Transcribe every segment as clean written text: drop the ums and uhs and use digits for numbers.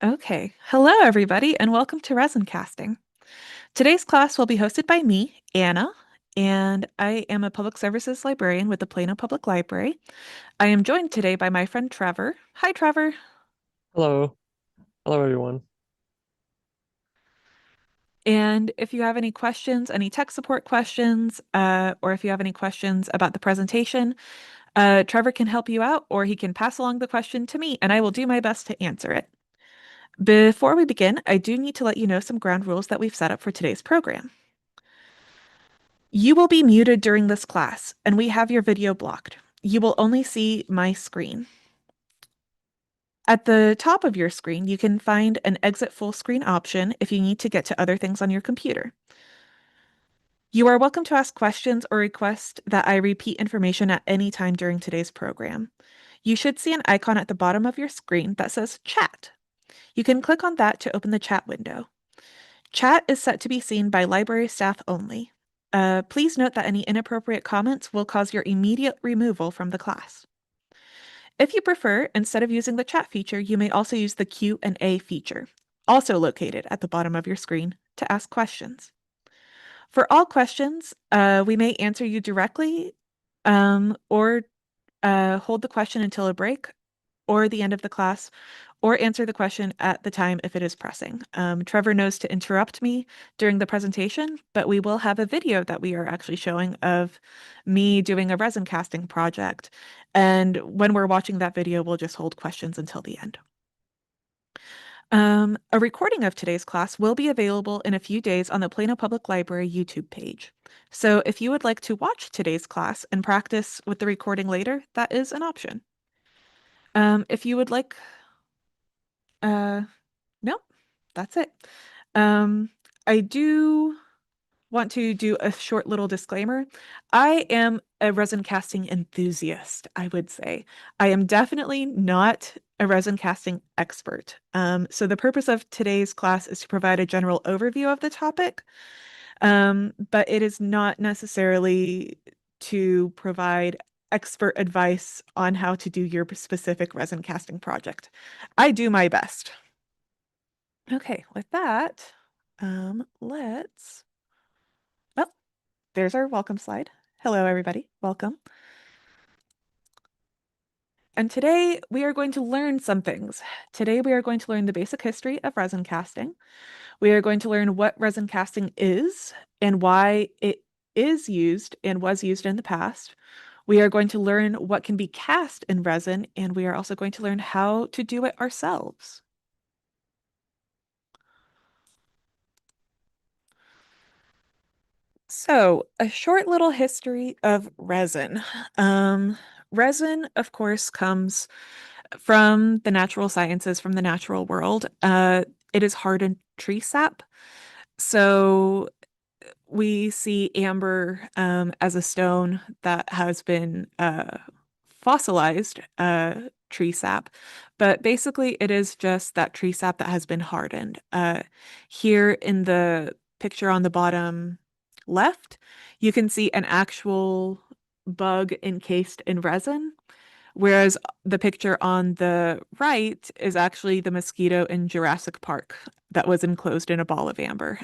Okay. Hello, everybody, and welcome to Resin Casting. Today's class will be hosted by me, Anna, and I am a public services librarian with the Plano Public Library. I am joined today by my friend Trevor. Hi, Trevor. Hello. Hello, everyone. And if you have any questions, any tech support questions, or if you have any questions about the presentation, Trevor can help you out, or he can pass along the question to me, and I will do my best to answer it. Before we begin, I do need to let you know some ground rules that we've set up for today's program. You will be muted during this class, and we have your video blocked. You will only see my screen. At the top of your screen, you can find an exit full screen option if you need to get to other things on your computer. You are welcome to ask questions or request that I repeat information at any time during today's program. You should see an icon at the bottom of your screen that says Chat. You can click on that to open the chat window. Chat is set to be seen by library staff only. Please note that any inappropriate comments will cause your immediate removal from the class. If you prefer, instead of using the chat feature, you may also use the Q&A feature, also located at the bottom of your screen, to ask questions. For all questions, we may answer you directly, or hold the question until a break or the end of the class, or answer the question at the time if it is pressing. Trevor knows to interrupt me during the presentation, but we will have a video that we are actually showing of me doing a resin casting project. And when we're watching that video, we'll just hold questions until the end. A recording of today's class will be available in a few days on the Plano Public Library YouTube page. So if you would like to watch today's class and practice with the recording later, that is an option. If you would like, uh, nope, that's it. Um, I do want to do a short little disclaimer. I am a resin casting enthusiast, I would say. I am definitely not a resin casting expert. So the purpose of today's class is to provide a general overview of the topic, but it is not necessarily to provide expert advice on how to do your specific resin casting project. I do my best. Okay, with that, let's. Oh, there's our welcome slide. Hello, everybody. Welcome. And today we are going to learn some things. Today we are going to learn the basic history of resin casting. We are going to learn what resin casting is and why it is used and was used in the past. We are going to learn what can be cast in resin, and we are also going to learn how to do it ourselves. So, a short little history of resin. Um, Resin, of course, comes from the natural sciences, from the natural world. It is hardened tree sap. So we see amber as a stone that has been fossilized tree sap, but basically it is just that tree sap that has been hardened. Here in the picture on the bottom left, you can see an actual bug encased in resin. Whereas the picture on the right is actually the mosquito in Jurassic Park that was enclosed in a ball of amber.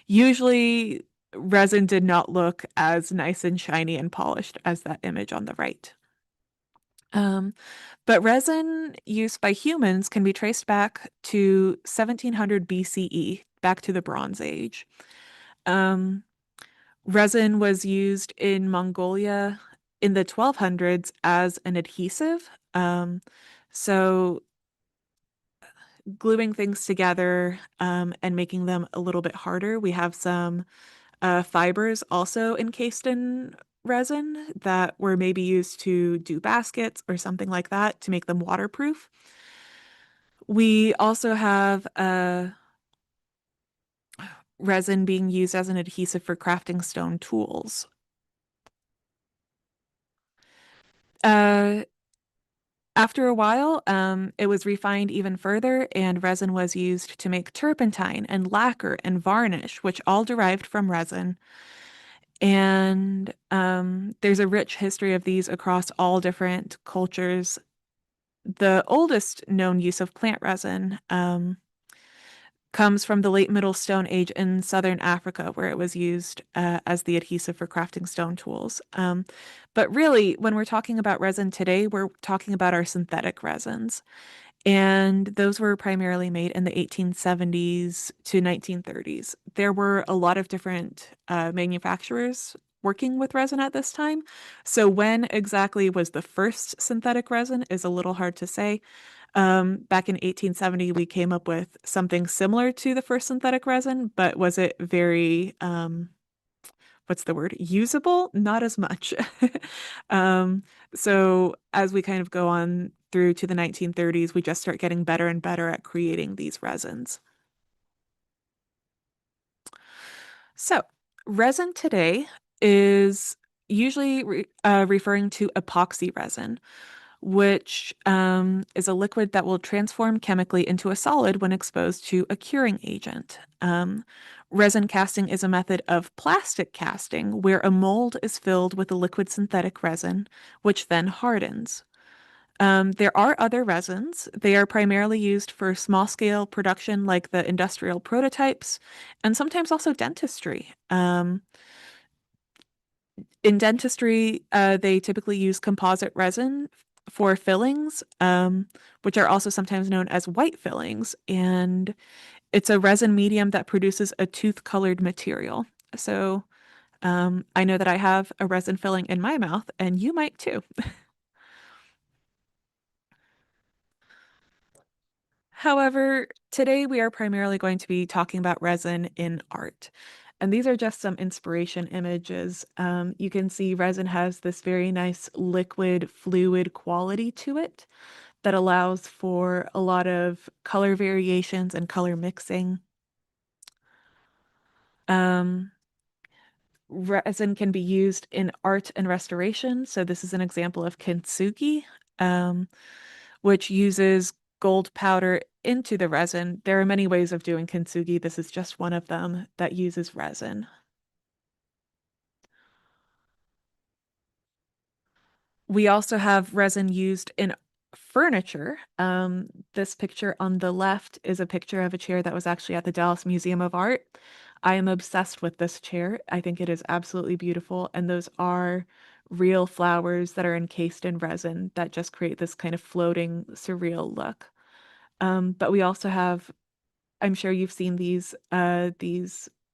Usually, resin did not look as nice and shiny and polished as that image on the right. Um, but resin used by humans can be traced back to 1700 BCE, back to the Bronze Age. Um, Resin was used in Mongolia in the 1200s as an adhesive. So gluing things together and making them a little bit harder. We have some fibers also encased in resin that were maybe used to do baskets or something like that to make them waterproof. We also have resin being used as an adhesive for crafting stone tools. Uh, After a while, it was refined even further, and resin was used to make turpentine and lacquer and varnish, which all derived from resin. And there's a rich history of these across all different cultures The oldest known use of plant resin comes from the late Middle Stone Age in southern Africa, where it was used as the adhesive for crafting stone tools. But really, when we're talking about resin today, we're talking about our synthetic resins. And those were primarily made in the 1870s to 1930s. There were a lot of different manufacturers working with resin at this time. So when exactly was the first synthetic resin is a little hard to say. Back in 1870, we came up with something similar to the first synthetic resin, but was it very, what's the word? Usable? Not as much. Um, so as we kind of go on through to the 1930s, we just start getting better and better at creating these resins. So resin today is usually referring to epoxy resin, which is a liquid that will transform chemically into a solid when exposed to a curing agent. Resin casting is a method of plastic casting where a mold is filled with a liquid synthetic resin, which then hardens. There are other resins. They are primarily used for small scale production, like the industrial prototypes, and sometimes also dentistry. In dentistry, they typically use composite resin for fillings, which are also sometimes known as white fillings. And it's a resin medium that produces a tooth-colored material. So I know that I have a resin filling in my mouth, and you might too. However, today we are primarily going to be talking about resin in art. And these are just some inspiration images. You can see resin has this very nice liquid, fluid quality to it that allows for a lot of color variations and color mixing. Um, Resin can be used in art and restoration. So this is an example of kintsugi, um, which uses gold powder into the resin. There are many ways of doing kintsugi. This is just one of them that uses resin. We also have resin used in furniture. This picture on the left is a picture of a chair that was actually at the Dallas Museum of Art. I am obsessed with this chair. I think it is absolutely beautiful. And those are real flowers that are encased in resin that just create this kind of floating, surreal look. But we also have, I'm sure you've seen these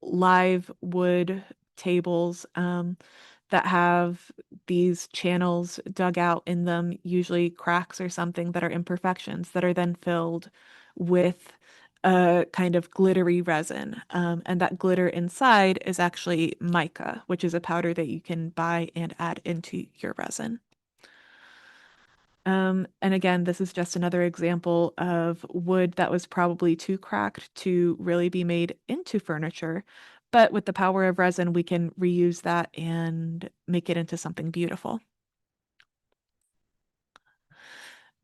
live wood tables that have these channels dug out in them, usually cracks or something that are imperfections that are then filled with a kind of glittery resin. And that glitter inside is actually mica, which is a powder that you can buy and add into your resin. And again, this is just another example of wood that was probably too cracked to really be made into furniture. But with the power of resin, we can reuse that and make it into something beautiful.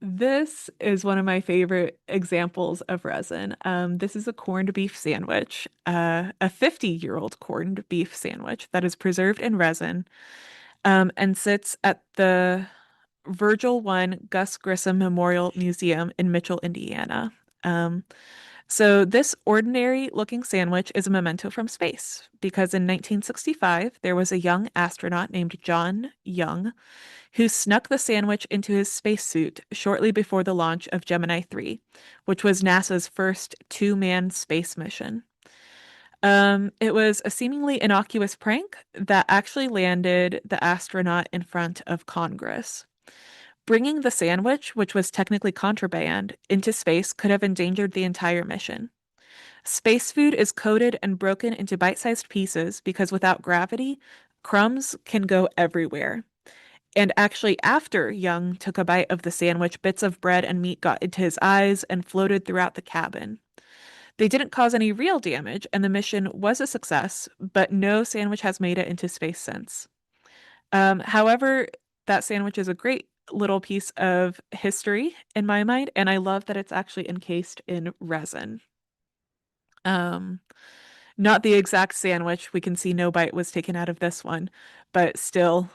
This is one of my favorite examples of resin. This is a corned beef sandwich, a 50-year-old corned beef sandwich that is preserved in resin, and sits at the Virgil One Gus Grissom Memorial Museum in Mitchell, Indiana. Um, so this ordinary looking sandwich is a memento from space because in 1965 there was a young astronaut named John Young who snuck the sandwich into his spacesuit shortly before the launch of Gemini 3, which was NASA's first two-man space mission. It was a seemingly innocuous prank that actually landed the astronaut in front of Congress. Bringing the sandwich, which was technically contraband, into space could have endangered the entire mission. Space food is coated and broken into bite-sized pieces because without gravity, crumbs can go everywhere. And actually, after Young took a bite of the sandwich, bits of bread and meat got into his eyes and floated throughout the cabin. They didn't cause any real damage, and the mission was a success, but no sandwich has made it into space since. However, that sandwich is a great little piece of history in my mind, and I love that it's actually encased in resin. Um, Not the exact sandwich. We can see no bite was taken out of this one, but still,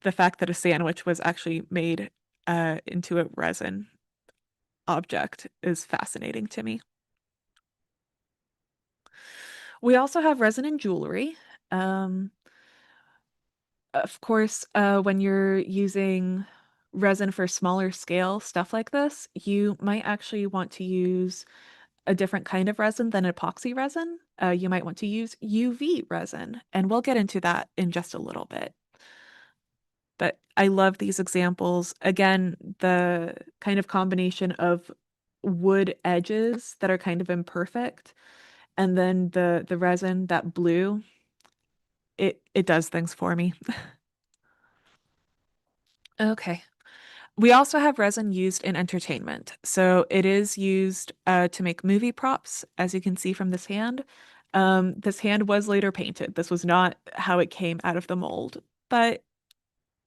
the fact that a sandwich was actually made into a resin object is fascinating to me. We also have resin in jewelry. Um, of course, when you're using resin for smaller scale stuff like this, you might actually want to use a different kind of resin than epoxy resin. You might want to use UV resin, and we'll get into that in just a little bit. But I love these examples. Again, the kind of combination of wood edges that are kind of imperfect, and then the resin, that blue, it does things for me. Okay. We also have resin used in entertainment. So it is used to make movie props, as you can see from this hand. This hand was later painted. This was not how it came out of the mold, but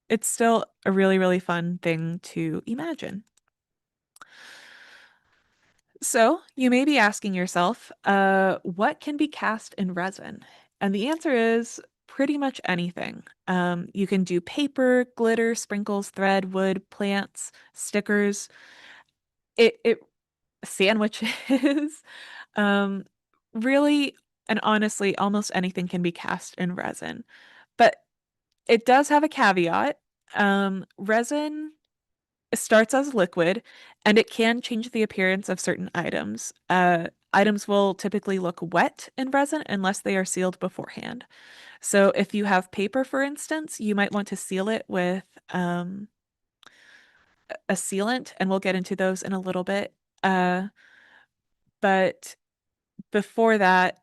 it's still a really, really fun thing to imagine. So you may be asking yourself, what can be cast in resin? And the answer is pretty much anything. You can do paper, glitter, sprinkles, thread, wood, plants, stickers. It sandwiches. Um, really and honestly, almost anything can be cast in resin. But it does have a caveat. Resin starts as liquid and it can change the appearance of certain items. Items will typically look wet in resin unless they are sealed beforehand. So if you have paper, for instance, you might want to seal it with a sealant, and we'll get into those in a little bit. But before that,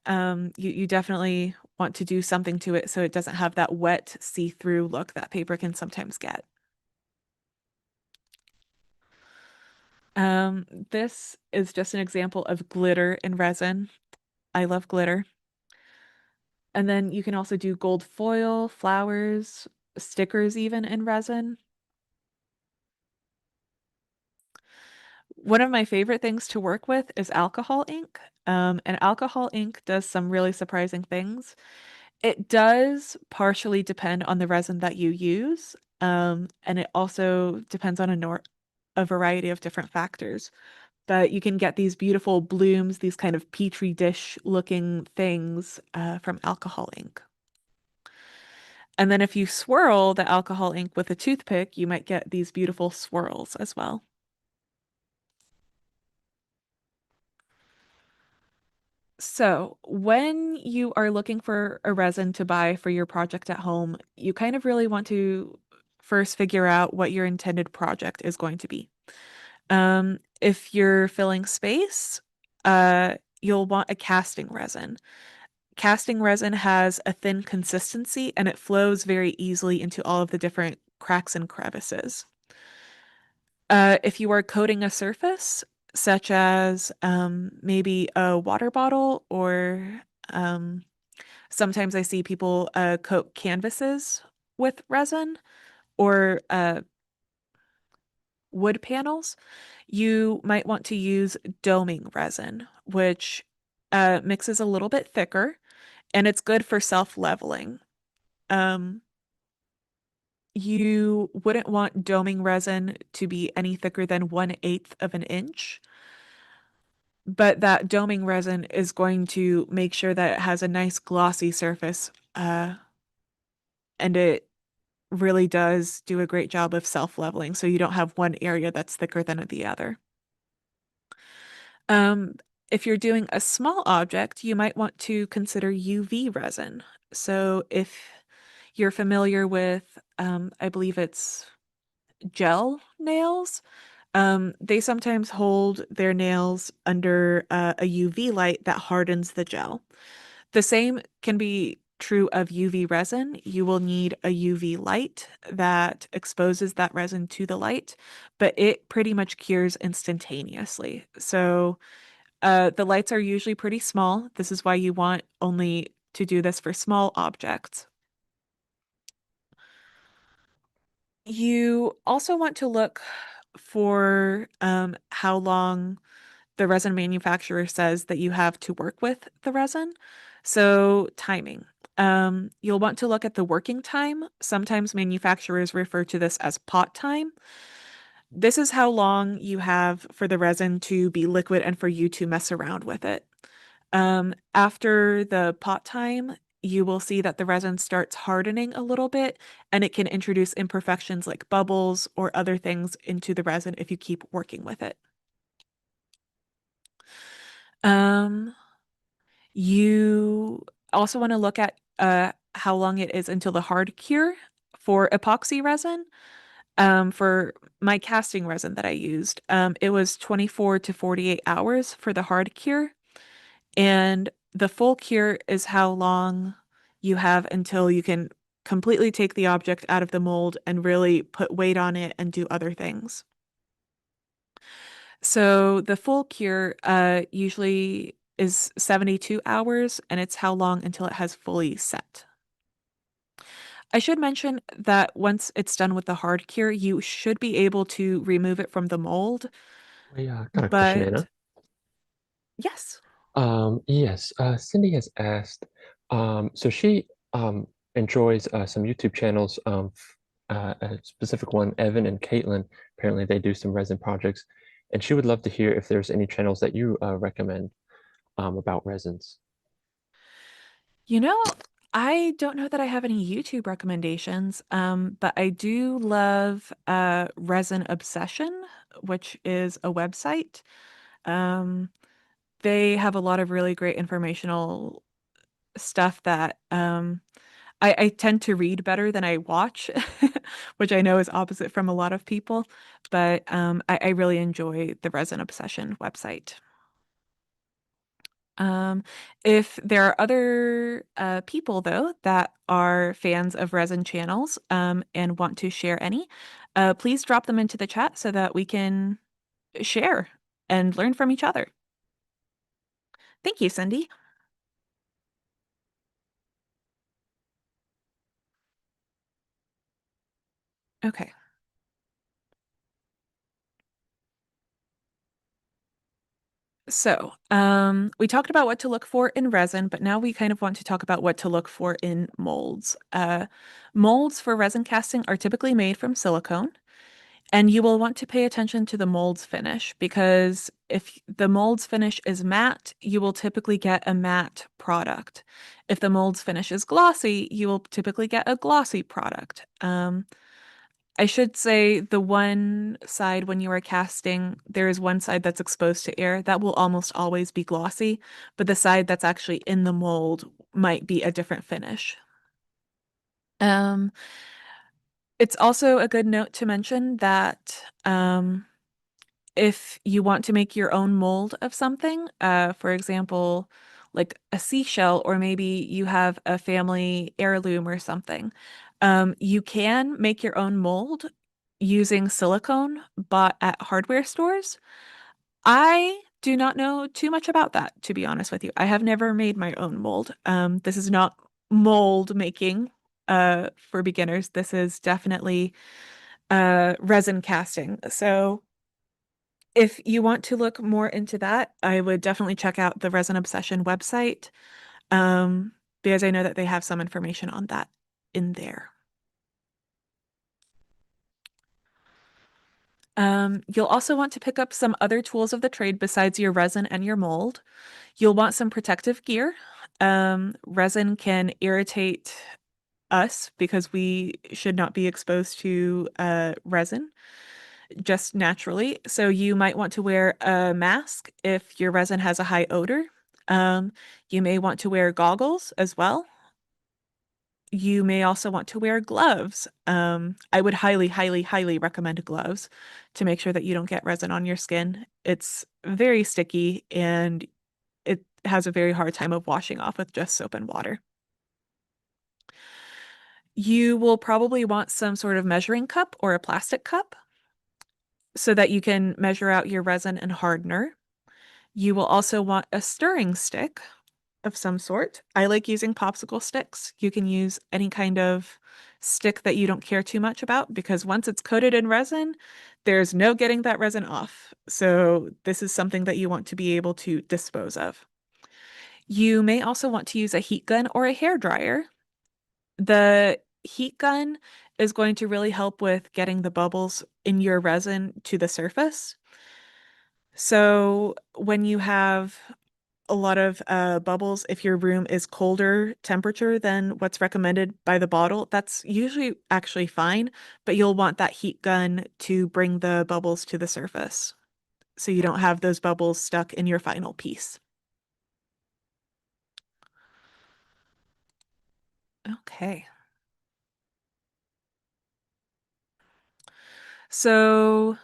you definitely want to do something to it so it doesn't have that wet, see-through look that paper can sometimes get. This is just an example of glitter in resin. I love glitter. And then you can also do gold foil, flowers, stickers even in resin. One of my favorite things to work with is alcohol ink. And alcohol ink does some really surprising things. It does partially depend on the resin that you use, and it also depends on a variety of different factors. But you can get these beautiful blooms, these kind of petri dish looking things from alcohol ink. And then if you swirl the alcohol ink with a toothpick, you might get these beautiful swirls as well. So, when you are looking for a resin to buy for your project at home, you kind of really want to first figure out what your intended project is going to be. If you're filling space, you'll want a casting resin. Casting resin has a thin consistency and it flows very easily into all of the different cracks and crevices. If you are coating a surface, such as maybe a water bottle, or um, sometimes I see people coat canvases with resin, or wood panels, you might want to use doming resin, which mixes a little bit thicker and it's good for self-leveling. Um, you wouldn't want doming resin to be any thicker than 1/8 of an inch. But that doming resin is going to make sure that it has a nice glossy surface, and it really does do a great job of self-leveling, so you don't have one area that's thicker than the other. Um, if you're doing a small object, you might want to consider UV resin. So if you're familiar with, I believe it's gel nails, they sometimes hold their nails under a UV light that hardens the gel. The same can be true of UV resin. You will need a UV light that exposes that resin to the light, but it pretty much cures instantaneously. So the lights are usually pretty small. This is why you want only to do this for small objects. You also want to look for how long the resin manufacturer says that you have to work with the resin. So, timing. You'll want to look at the working time. Sometimes manufacturers refer to this as pot time. This is how long you have for the resin to be liquid and for you to mess around with it. After the pot time, you will see that the resin starts hardening a little bit, and it can introduce imperfections like bubbles or other things into the resin if you keep working with it. Um, you also want to look at how long it is until the hard cure for epoxy resin. For my casting resin that I used, it was 24 to 48 hours for the hard cure. And the full cure is how long you have until you can completely take the object out of the mold and really put weight on it and do other things. So the full cure usually is 72 hours, and it's how long until it has fully set. I should mention that once it's done with the hard cure, you should be able to remove it from the mold. I got a question, But Anna. yes, Yes, Cindy has asked, so she enjoys some YouTube channels, a specific one, Evan and Caitlin. Apparently, they do some resin projects, and she would love to hear if there's any channels that you recommend about resins. you know, I don't know that I have any YouTube recommendations, but I do love Resin Obsession, which is a website. Um, they have a lot of really great informational stuff that I tend to read better than I watch, which I know is opposite from a lot of people, but I really enjoy the Resin Obsession website. Um, if there are other people, though, that are fans of resin channels and want to share any, please drop them into the chat so that we can share and learn from each other. Thank you, Cindy. Okay. So, we talked about what to look for in resin, but now we kind of want to talk about what to look for in molds. Molds for resin casting are typically made from silicone, and you will want to pay attention to the mold's finish because if the mold's finish is matte, you will typically get a matte product. If the mold's finish is glossy, you will typically get a glossy product. I should say the one side when you are casting, there is one side that's exposed to air that will almost always be glossy, but the side that's actually in the mold might be a different finish. Um, it's also a good note to mention that if you want to make your own mold of something, for example, like a seashell, or maybe you have a family heirloom or something, you can make your own mold using silicone bought at hardware stores. I do not know too much about that, to be honest with you. I have never made my own mold. This is not mold making for beginners. This is definitely resin casting. So if you want to look more into that, I would definitely check out the Resin Obsession website, um, because I know that they have some information on that in there. You'll also want to pick up some other tools of the trade besides your resin and your mold. You'll want some protective gear. Resin can irritate us because we should not be exposed to resin just naturally. So you might want to wear a mask if your resin has a high odor. Um, you may want to wear goggles as well. You may also want to wear gloves. I would highly, highly, highly recommend gloves to make sure that you don't get resin on your skin. It's very sticky and it has a very hard time of washing off with just soap and water. You will probably want some sort of measuring cup or a plastic cup so that you can measure out your resin and hardener. You will also want a stirring stick of some sort. I like using popsicle sticks. You can use any kind of stick that you don't care too much about because once it's coated in resin, there's no getting that resin off. So this is something that you want to be able to dispose of. You may also want to use a heat gun or a hair dryer. The heat gun is going to really help with getting the bubbles in your resin to the surface. So when you have a lot of bubbles, if your room is colder temperature than what's recommended by the bottle, that's usually actually fine, but you'll want that heat gun to bring the bubbles to the surface so you don't have those bubbles stuck in your final piece. Okay. So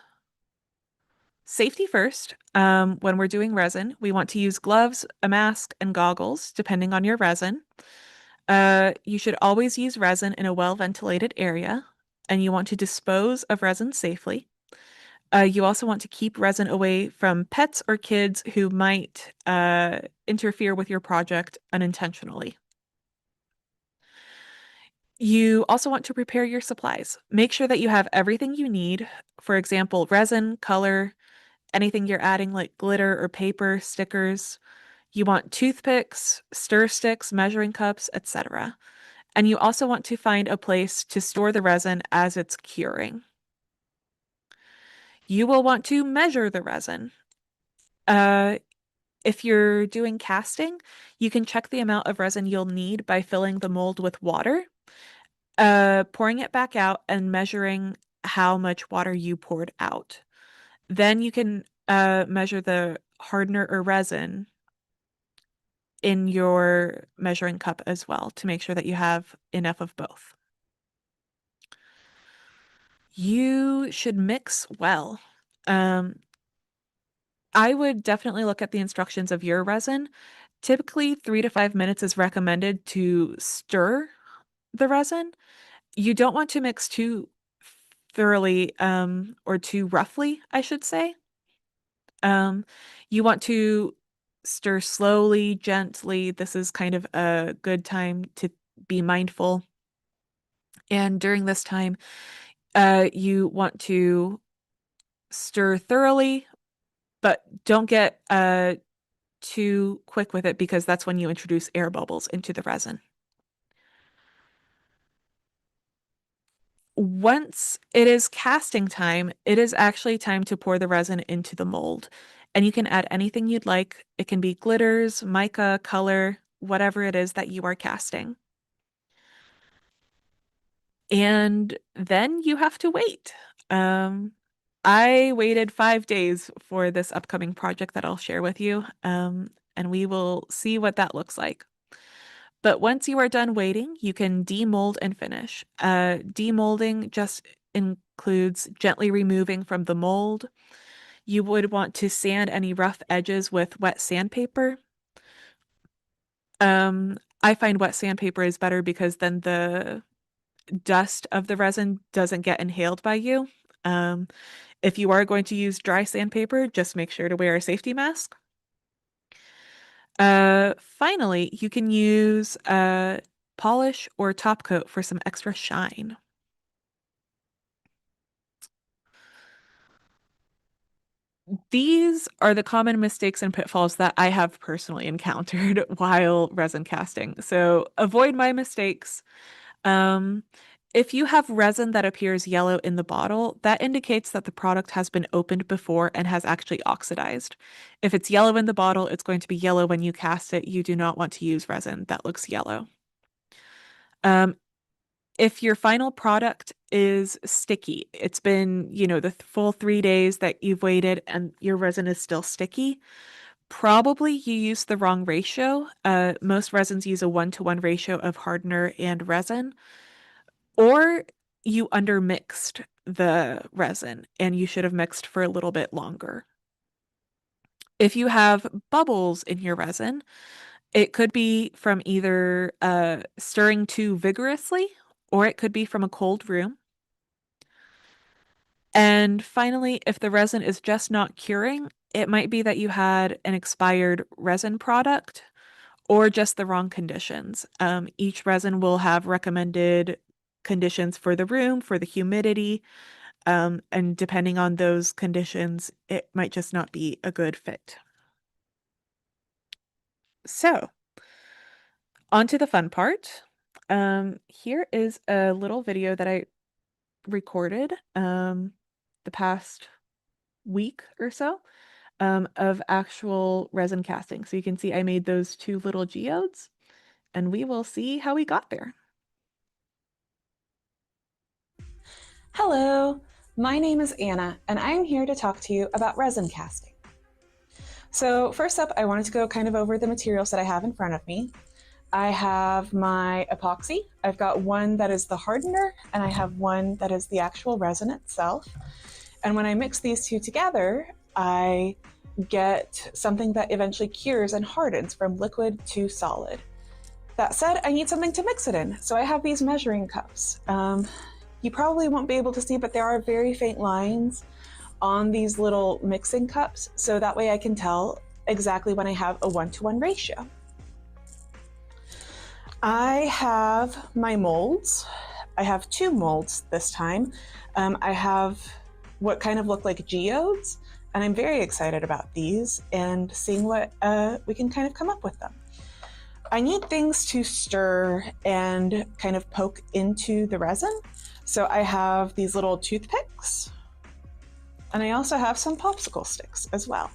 safety first. When we're doing resin, we want to use gloves, a mask, and goggles, depending on your resin. You should always use resin in a well-ventilated area, and you want to dispose of resin safely. You also want to keep resin away from pets or kids who might interfere with your project unintentionally. You also want to prepare your supplies. Make sure that you have everything you need. For example, resin, color, anything you're adding like glitter or paper, stickers. You want toothpicks, stir sticks, measuring cups, etc. And you also want to find a place to store the resin as it's curing. You will want to measure the resin. Uh, if you're doing casting, you can check the amount of resin you'll need by filling the mold with water, pouring it back out, and measuring how much water you poured out. Then you can measure the hardener or resin in your measuring cup as well to make sure that you have enough of both. You should mix well. Um, I would definitely look at the instructions of your resin. Typically, 3 to 5 minutes is recommended to stir the resin. You don't want to mix too thoroughly, or too roughly, I should say. Um, you want to stir slowly, gently. This is kind of a good time to be mindful. And during this time, you want to stir thoroughly, but don't get too quick with it because that's when you introduce air bubbles into the resin. Once it is casting time, it is actually time to pour the resin into the mold. And you can add anything you'd like. It can be glitters, mica, color, whatever it is that you are casting. And then you have to wait. Um, I waited 5 days for this upcoming project that I'll share with you, and we will see what that looks like. But once you are done waiting, you can demold and finish. Demolding just includes gently removing from the mold. You would want to sand any rough edges with wet sandpaper. I find wet sandpaper is better because then the dust of the resin doesn't get inhaled by you. Um, if you are going to use dry sandpaper, just make sure to wear a safety mask. Finally, you can use polish or top coat for some extra shine. These are the common mistakes and pitfalls that I have personally encountered while resin casting. So avoid my mistakes. Um, if you have resin that appears yellow in the bottle, that indicates that the product has been opened before and has actually oxidized. If it's yellow in the bottle, it's going to be yellow when you cast it. You do not want to use resin that looks yellow. Um, if your final product is sticky, it's been, the full 3 days that you've waited and your resin is still sticky, probably you used the wrong ratio. Most resins use a 1-to-1 ratio of hardener and resin, or you undermixed the resin and you should have mixed for a little bit longer. If you have bubbles in your resin, it could be from either stirring too vigorously or it could be from a cold room. And finally, if the resin is just not curing, it might be that you had an expired resin product or just the wrong conditions. Each resin will have recommended conditions for the room, for the humidity, and depending on those conditions, it might just not be a good fit. So, on to the fun part. Here is a little video that I recorded the past week or so of actual resin casting. So you can see I made those two little geodes, and we will see how we got there. Hello, my name is Anna, and I'm here to talk to you about resin casting. So first up, I wanted to go kind of over the materials that I have in front of me. I have my epoxy. I've got one that is the hardener, and I have one that is the actual resin itself. And when I mix these two together, I get something that eventually cures and hardens from liquid to solid. That said, I need something to mix it in, so I have these measuring cups. You probably won't be able to see, but there are very faint lines on these little mixing cups, so that way I can tell exactly when I have a 1-to-1 ratio. I have my molds. I have two molds this time. I have what kind of look like geodes, and I'm very excited about these and seeing what we can kind of come up with them. I need things to stir and kind of poke into the resin. So I have these little toothpicks, and I also have some popsicle sticks as well.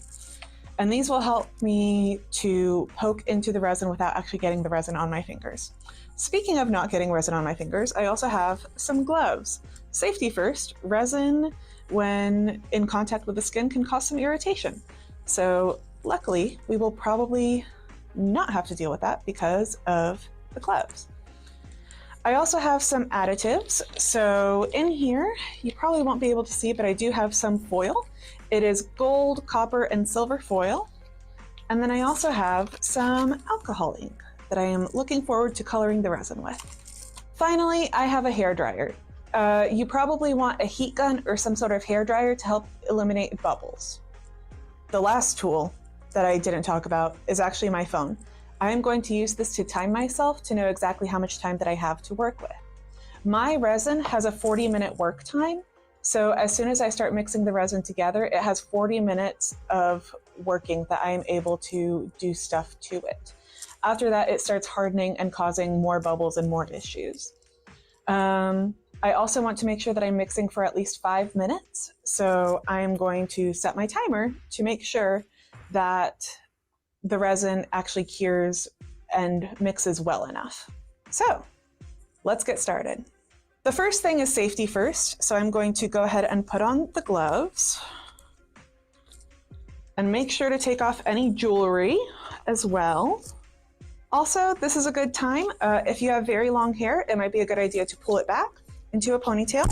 And these will help me to poke into the resin without actually getting the resin on my fingers. Speaking of not getting resin on my fingers, I also have some gloves. Safety first, resin when in contact with the skin can cause some irritation. So luckily, we will probably not have to deal with that because of the gloves. I also have some additives. So in here, you probably won't be able to see, but I do have some foil. It is gold, copper, and silver foil. And then I also have some alcohol ink that I am looking forward to coloring the resin with. Finally, I have a hairdryer. You probably want a heat gun or some sort of hairdryer to help eliminate bubbles. The last tool that I didn't talk about is actually my phone. I am going to use this to time myself to know exactly how much time that I have to work with. My resin has a 40-minute work time, so as soon as I start mixing the resin together, it has 40 minutes of working that I am able to do stuff to it. After that, it starts hardening and causing more bubbles and more issues. I also want to make sure that I'm mixing for at least 5 minutes, so I'm going to set my timer to make sure that the resin actually cures and mixes well enough. So let's get started. The first thing is safety first. So I'm going to go ahead and put on the gloves and make sure to take off any jewelry as well. Also, this is a good time. If you have very long hair, it might be a good idea to pull it back into a ponytail.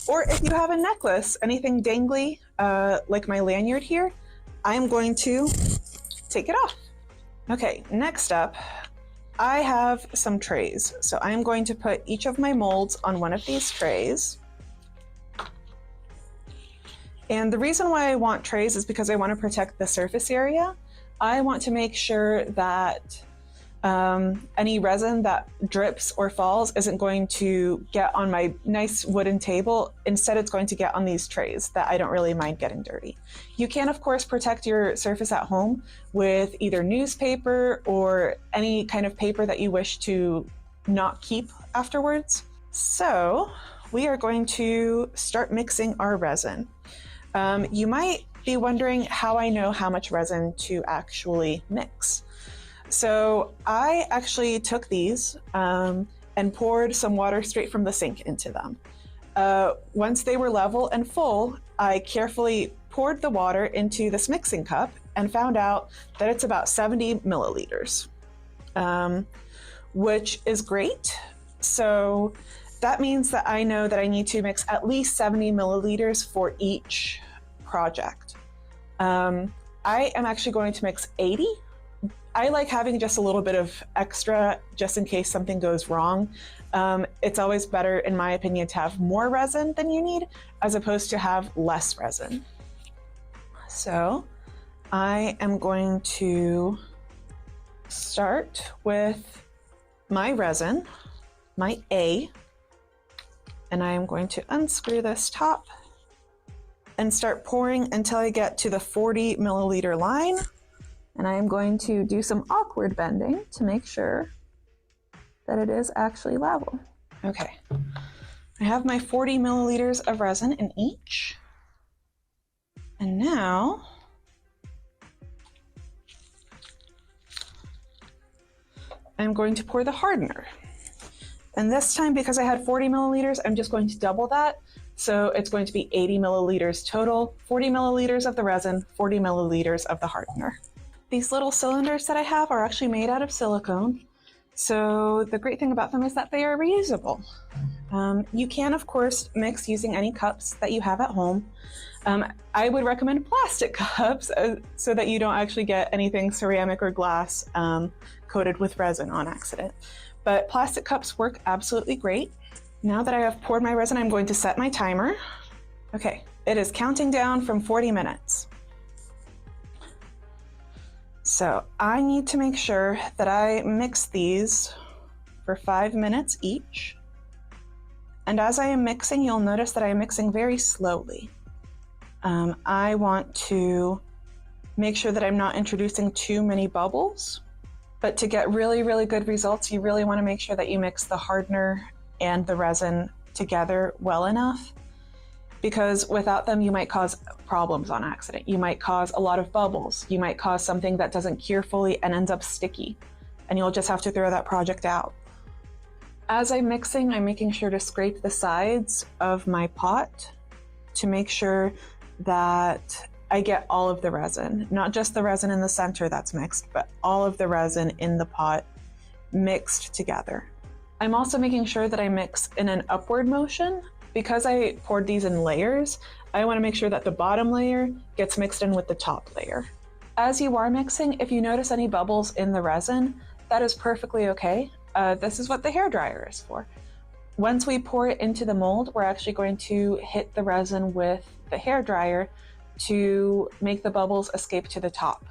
Or if you have a necklace, anything dangly, like my lanyard here, I'm going to take it off. Okay, next up, I have some trays. So I'm going to put each of my molds on one of these trays. And the reason why I want trays is because I want to protect the surface area. I want to make sure that any resin that drips or falls isn't going to get on my nice wooden table. Instead, it's going to get on these trays that I don't really mind getting dirty. You can, of course, protect your surface at home with either newspaper or any kind of paper that you wish to not keep afterwards. So we are going to start mixing our resin. You might be wondering how I know how much resin to actually mix. So I actually took these and poured some water straight from the sink into them. Once they were level and full, I carefully poured the water into this mixing cup and found out that it's about 70 milliliters, which is great. So that means that I know that I need to mix at least 70 milliliters for each project. I am actually going to mix 80. I like having just a little bit of extra just in case something goes wrong. It's always better, in my opinion, to have more resin than you need as opposed to have less resin. So I am going to start with my resin, my A, and I am going to unscrew this top and start pouring until I get to the 40 milliliter line. And I am going to do some awkward bending to make sure that it is actually level. Okay, I have my 40 milliliters of resin in each. And now I'm going to pour the hardener. And this time, because I had 40 milliliters, I'm just going to double that. So it's going to be 80 milliliters total, 40 milliliters of the resin, 40 milliliters of the hardener. These little cylinders that I have are actually made out of silicone. So the great thing about them is that they are reusable. You can, of course, mix using any cups that you have at home. I would recommend plastic cups so that you don't actually get anything ceramic or glass coated with resin on accident. But plastic cups work absolutely great. Now that I have poured my resin, I'm going to set my timer. Okay, it is counting down from 40 minutes. So I need to make sure that I mix these for 5 minutes each. And as I am mixing, you'll notice that I am mixing very slowly. I want to make sure that I'm not introducing too many bubbles. But to get really, really good results, you really want to make sure that you mix the hardener and the resin together well enough, because without them, you might cause problems on accident. You might cause a lot of bubbles. You might cause something that doesn't cure fully and ends up sticky, and you'll just have to throw that project out. As I'm mixing, I'm making sure to scrape the sides of my pot to make sure that I get all of the resin, not just the resin in the center that's mixed, but all of the resin in the pot mixed together. I'm also making sure that I mix in an upward motion. Because I poured these in layers, I want to make sure that the bottom layer gets mixed in with the top layer. As you are mixing, if you notice any bubbles in the resin, that is perfectly okay. This is what the hairdryer is for. Once we pour it into the mold, we're actually going to hit the resin with the hairdryer to make the bubbles escape to the top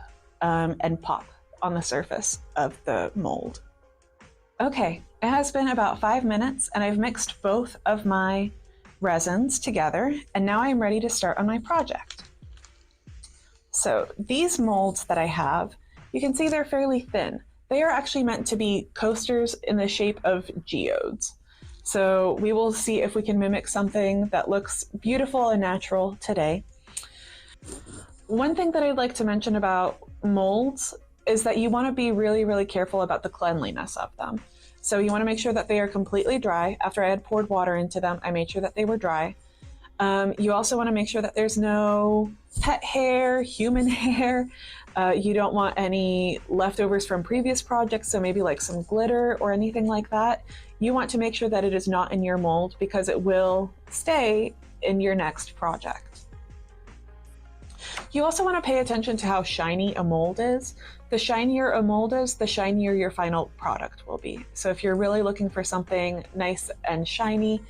and pop on the surface of the mold. Okay, it has been about 5 minutes and I've mixed both of my resins together, and now I'm ready to start on my project. So these molds that I have, you can see they're fairly thin. They are actually meant to be coasters in the shape of geodes. So we will see if we can mimic something that looks beautiful and natural today. One thing that I'd like to mention about molds is that you want to be really, really careful about the cleanliness of them. So you want to make sure that they are completely dry. After I had poured water into them, I made sure that they were dry. You also want to make sure that there's no pet hair, human hair. You don't want any leftovers from previous projects, so maybe like some glitter or anything like that. You want to make sure that it is not in your mold because it will stay in your next project. You also want to pay attention to how shiny a mold is. The shinier a mold is, the shinier your final product will be. So if you're really looking for something nice and shiny,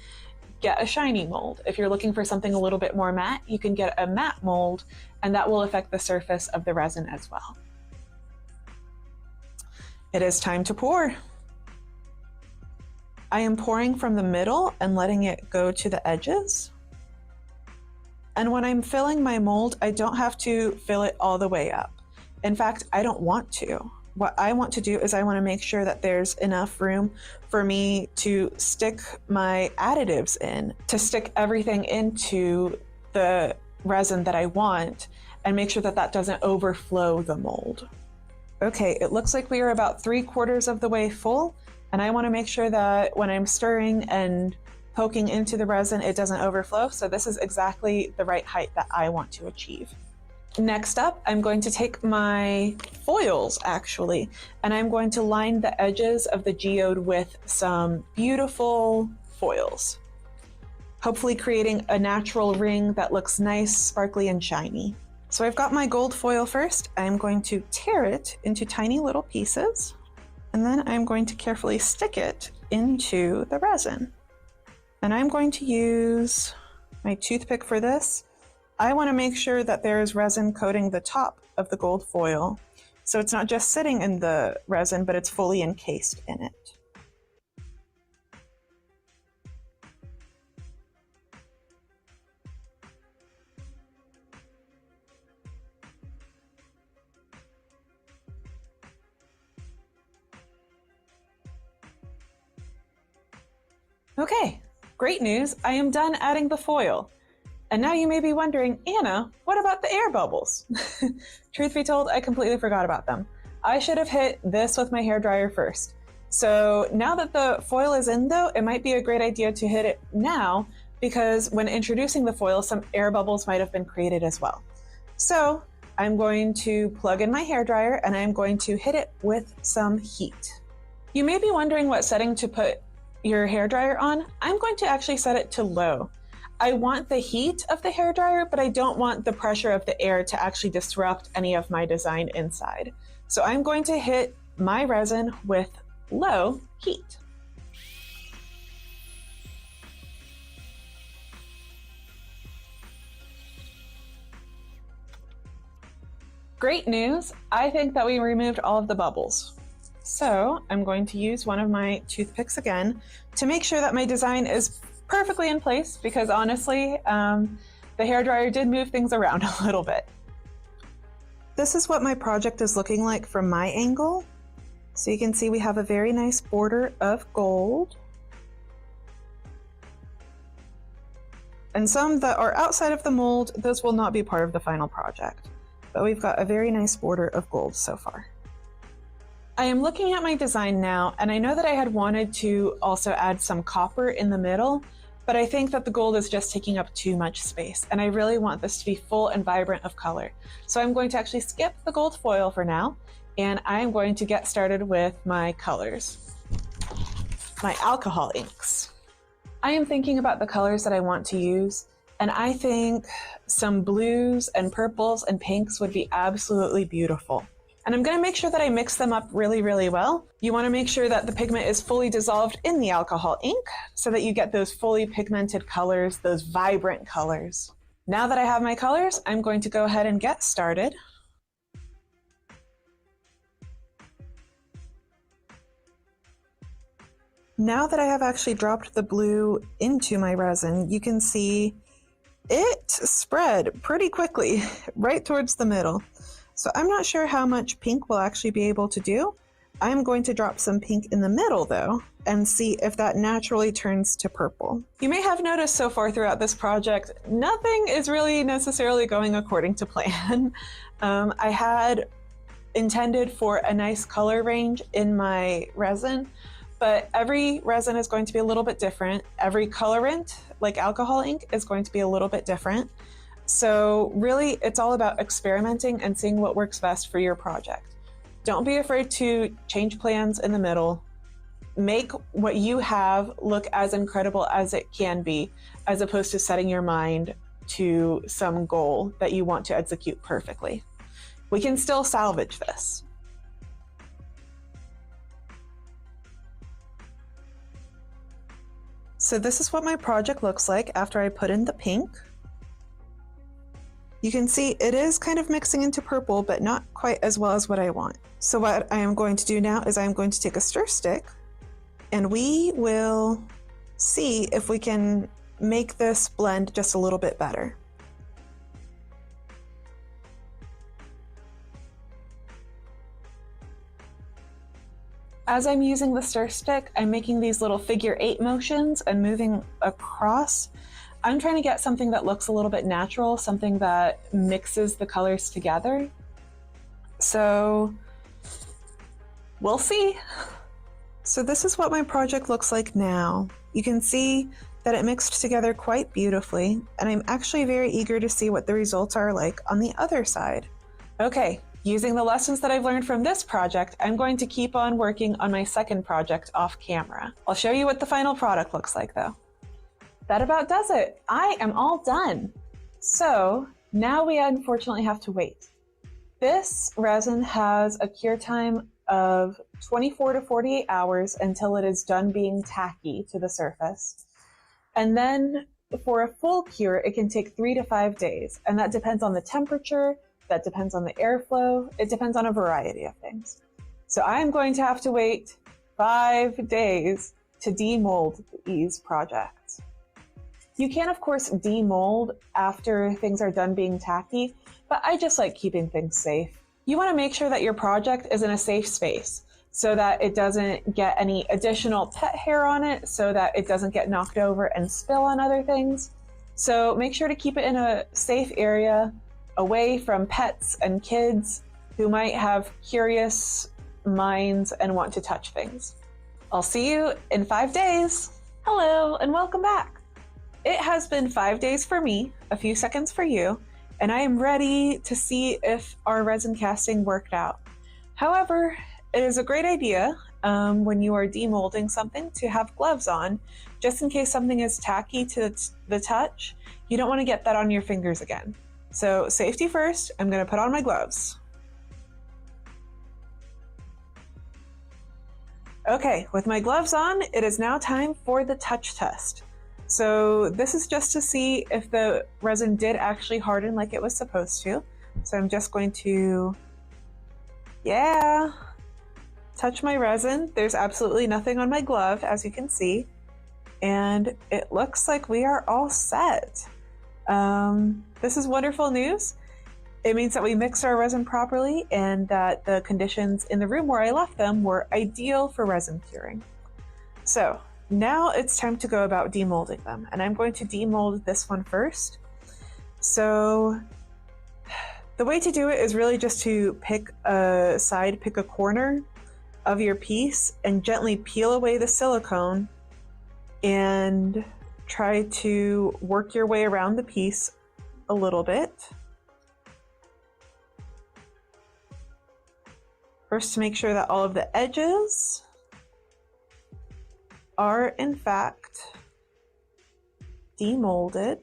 get a shiny mold. If you're looking for something a little bit more matte, you can get a matte mold, and that will affect the surface of the resin as well. It is time to pour. I am pouring from the middle and letting it go to the edges. And when I'm filling my mold, I don't have to fill it all the way up. In fact, I don't want to. What I want to do is I want to make sure that there's enough room for me to stick my additives in, to stick everything into the resin that I want, and make sure that that doesn't overflow the mold. Okay, it looks like we are about 3/4 of the way full, and I want to make sure that when I'm stirring and poking into the resin, it doesn't overflow. So this is exactly the right height that I want to achieve. Next up, I'm going to take my foils actually, and I'm going to line the edges of the geode with some beautiful foils, hopefully creating a natural ring that looks nice, sparkly, and shiny. So I've got my gold foil first. I'm going to tear it into tiny little pieces, and then I'm going to carefully stick it into the resin. And I'm going to use my toothpick for this. I want to make sure that there is resin coating the top of the gold foil, so it's not just sitting in the resin, but it's fully encased in it. Okay, great news. I am done adding the foil. And now you may be wondering, Anna, what about the air bubbles? Truth be told, I completely forgot about them. I should have hit this with my hairdryer first. So now that the foil is in though, it might be a great idea to hit it now because when introducing the foil, some air bubbles might have been created as well. So I'm going to plug in my hairdryer and I'm going to hit it with some heat. You may be wondering what setting to put your hairdryer on. I'm going to actually set it to low. I want the heat of the hairdryer, but I don't want the pressure of the air to actually disrupt any of my design inside. So I'm going to hit my resin with low heat. Great news! I think that we removed all of the bubbles. So I'm going to use one of my toothpicks again to make sure that my design is perfectly in place because honestly, the hairdryer did move things around a little bit. This is what my project is looking like from my angle. So you can see we have a very nice border of gold. And some that are outside of the mold, those will not be part of the final project. But we've got a very nice border of gold so far. I am looking at my design now, and I know that I had wanted to also add some copper in the middle, but I think that the gold is just taking up too much space, and I really want this to be full and vibrant of color. So I'm going to actually skip the gold foil for now, and I am going to get started with my colors, my alcohol inks. I am thinking about the colors that I want to use, and I think some blues and purples and pinks would be absolutely beautiful. And I'm going to make sure that I mix them up really, really well. You want to make sure that the pigment is fully dissolved in the alcohol ink so that you get those fully pigmented colors, those vibrant colors. Now that I have my colors, I'm going to go ahead and get started. Now that I have actually dropped the blue into my resin, you can see it spread pretty quickly right towards the middle. So I'm not sure how much pink we'll actually be able to do. I'm going to drop some pink in the middle though and see if that naturally turns to purple. You may have noticed so far throughout this project, nothing is really necessarily going according to plan. I had intended for a nice color range in my resin, but every resin is going to be a little bit different. Every colorant, like alcohol ink, is going to be a little bit different. So really, it's all about experimenting and seeing what works best for your project. Don't be afraid to change plans in the middle. Make what you have look as incredible as it can be, as opposed to setting your mind to some goal that you want to execute perfectly. We can still salvage this. So this is what my project looks like after I put in the pink. You can see it is kind of mixing into purple, but not quite as well as what I want. So what I am going to do now is I'm going to take a stir stick and we will see if we can make this blend just a little bit better. As I'm using the stir stick, I'm making these little figure 8 motions and moving across. I'm trying to get something that looks a little bit natural, something that mixes the colors together. So we'll see. So this is what my project looks like now. You can see that it mixed together quite beautifully, and I'm actually very eager to see what the results are like on the other side. Okay, using the lessons that I've learned from this project, I'm going to keep on working on my second project off camera. I'll show you what the final product looks like though. That about does it. I am all done. So now we unfortunately have to wait. This resin has a cure time of 24 to 48 hours until it is done being tacky to the surface. And then for a full cure, it can take 3 to 5 days. And that depends on the temperature, that depends on the airflow, it depends on a variety of things. So I am going to have to wait 5 days to demold these projects. You can, of course, demold after things are done being tacky, but I just like keeping things safe. You want to make sure that your project is in a safe space. so that it doesn't get any additional pet hair on it, so that it doesn't get knocked over and spill on other things. So make sure to keep it in a safe area, away from pets and kids who might have curious minds and want to touch things. I'll see you in 5 days. Hello and welcome back. It has been 5 days for me, a few seconds for you, and I am ready to see if our resin casting worked out. However, it is a great idea when you are demolding something to have gloves on, just in case something is tacky to the touch. You don't want to get that on your fingers again. So safety first, I'm going to put on my gloves. Okay, with my gloves on, it is now time for the touch test. So this is just to see if the resin did actually harden like it was supposed to. So I'm just going to, touch my resin. There's absolutely nothing on my glove, as you can see. And it looks like we are all set. This is wonderful news. It means that we mixed our resin properly and that the conditions in the room where I left them were ideal for resin curing. So now it's time to go about demolding them, and I'm going to demold this one first. So the way to do it is really just to pick a side, pick a corner of your piece and gently peel away the silicone and try to work your way around the piece a little bit. First, to make sure that all of the edges are in fact demolded.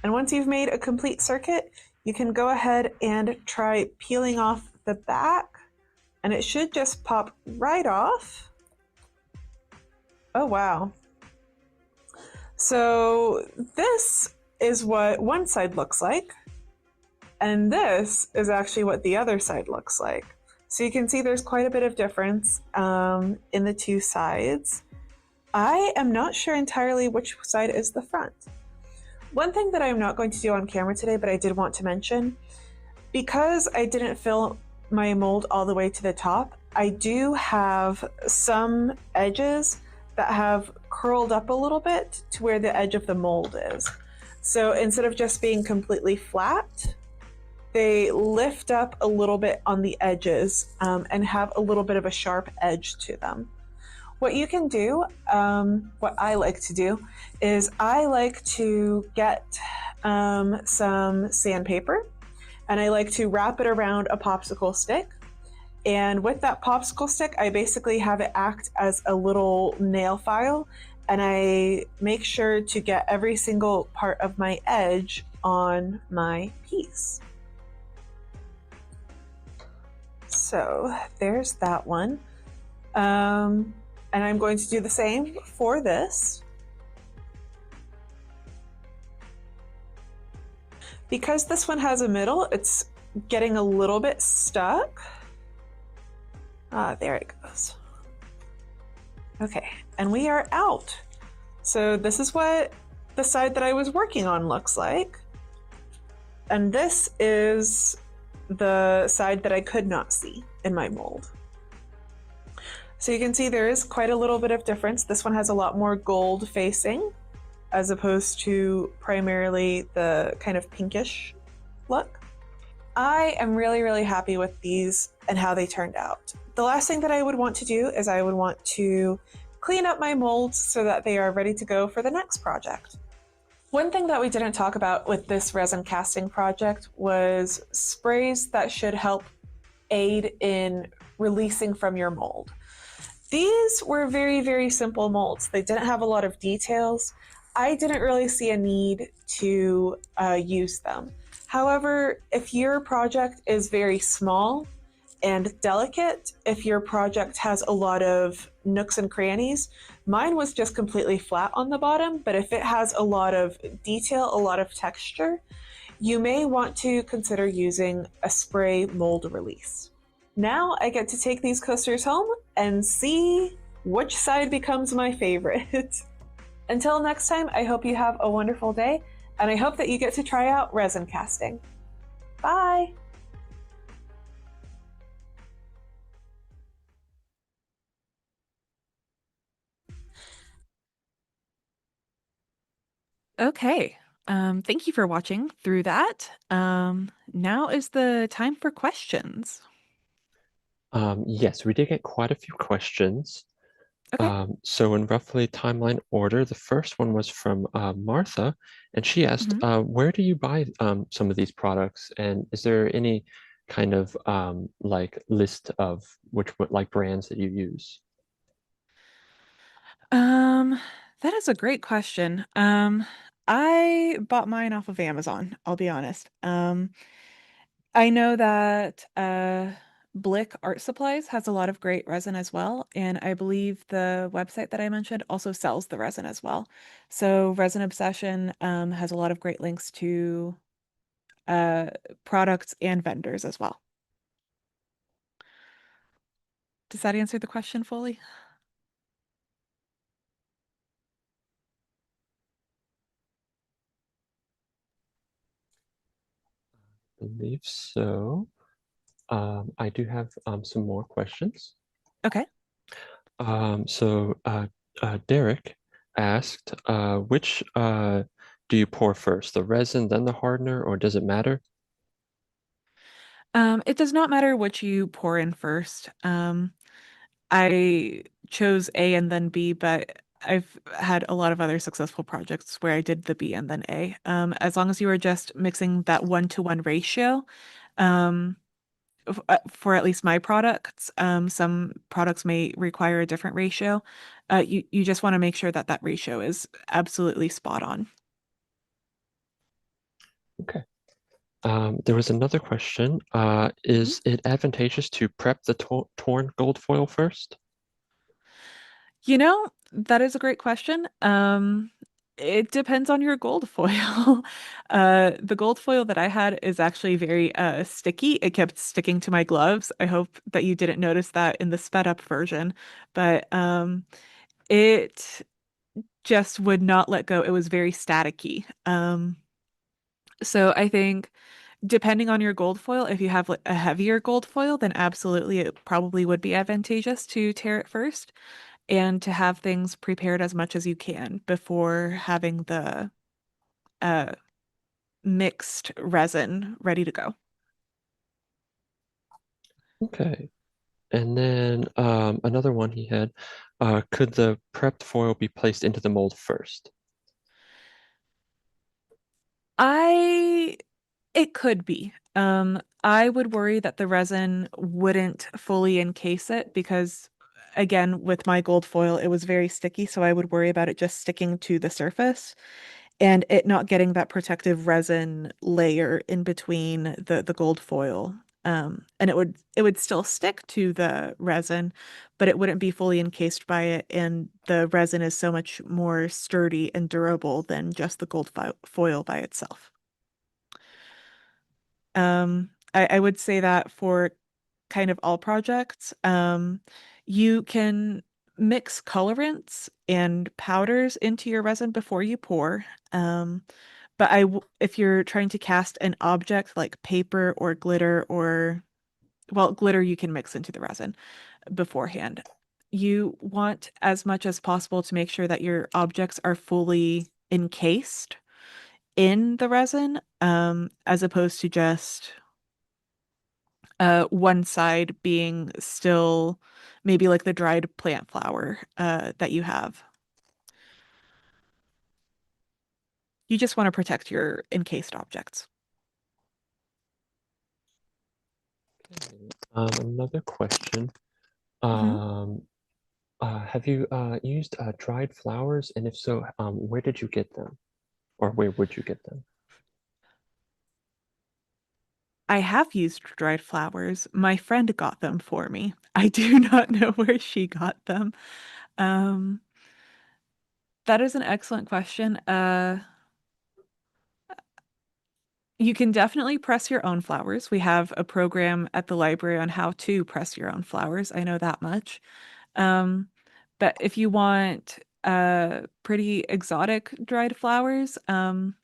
And once you've made a complete circuit, you can go ahead and try peeling off the back, and it should just pop right off. Oh, wow. So this is what one side looks like. And this is actually what the other side looks like. So you can see there's quite a bit of difference in the two sides. I am not sure entirely which side is the front. One thing that I'm not going to do on camera today, but I did want to mention, because I didn't fill my mold all the way to the top, I do have some edges that have curled up a little bit to where the edge of the mold is. So instead of just being completely flat, they lift up a little bit on the edges and have a little bit of a sharp edge to them. What you can do, what I like to do, is I like to get some sandpaper, and I like to wrap it around a popsicle stick. And with that popsicle stick, I basically have it act as a little nail file, and I make sure to get every single part of my edge on my piece. So there's that one. And I'm going to do the same for this. Because this one has a middle, it's getting a little bit stuck. There it goes. Okay, and we are out. So this is what the side that I was working on looks like. And this is the side that I could not see in my mold. So you can see there is quite a little bit of difference. This one has a lot more gold facing as opposed to primarily the kind of pinkish look. I am really, really happy with these and how they turned out. The last thing that I would want to do is I would want to clean up my molds so that they are ready to go for the next project. One thing that we didn't talk about with this resin casting project was sprays that should help aid in releasing from your mold. These were very, very simple molds. They didn't have a lot of details. I didn't really see a need to use them. However, if your project is very small and delicate, if your project has a lot of nooks and crannies, mine was just completely flat on the bottom, but if it has a lot of detail, a lot of texture, you may want to consider using a spray mold release. Now I get to take these coasters home and see which side becomes my favorite. Until next time, I hope you have a wonderful day, and I hope that you get to try out resin casting. Bye! Okay. Thank you for watching through that. Now is the time for questions. Yes, we did get quite a few questions. Okay. So in roughly timeline order, the first one was from Martha, and she asked, Mhm. where do you buy some of these products? And is there any kind of like list of like brands that you use? Um, that is a great question. I bought mine off of Amazon, I'll be honest. I know that Blick Art Supplies has a lot of great resin as well, and I believe the website that I mentioned also sells the resin as well. So Resin Obsession has a lot of great links to uh products and vendors as well. Does that answer the question fully? I believe so. I do have some more questions. Okay. Derek asked, which do you pour first, the resin, then the hardener, or does it matter? It does not matter which you pour in first. I chose A and then B, but I've had a lot of other successful projects where I did the B and then A. As long as you are just mixing that 1-to-1 ratio, um, for at least my products, some products may require a different ratio. You just want to make sure that that ratio is absolutely spot on. Okay. There was another question. Mhm. Is it advantageous to prep the torn gold foil first? You know, that is a great question. It depends on your gold foil. The gold foil that I had is actually very sticky. It kept sticking to my gloves. I hope that you didn't notice that in the sped up version, but it just would not let go. It was very staticky. So I think depending on your gold foil, if you have like a heavier gold foil, then absolutely it probably would be advantageous to tear it first and to have things prepared as much as you can before having the uh, mixed resin ready to go. Okay. And then another one he had, could the prepped foil be placed into the mold first? I It could be. I would worry that the resin wouldn't fully encase it because, again, with my gold foil, it was very sticky, so I would worry about it just sticking to the surface and it not getting that protective resin layer in between the gold foil. And it would still stick to the resin, but it wouldn't be fully encased by it, and the resin is so much more sturdy and durable than just the gold foil by itself. I would say that for kind of all projects, you can mix colorants and powders into your resin before you pour. But if you're trying to cast an object like paper or glitter or, well, glitter you can mix into the resin beforehand. You want as much as possible to make sure that your objects are fully encased in the resin, as opposed to just one side being still maybe like the dried plant flower that you have. You just want to protect your encased objects. Okay. Another question. Mhm. Um, have you used dried flowers? And if so, where did you get them? Or where would you get them? I have used dried flowers. My friend got them for me. I do not know where she got them. Um, that is an excellent question. You can definitely press your own flowers. We have a program at the library on how to press your own flowers. I know that much. Um, but if you want pretty exotic dried flowers, I'm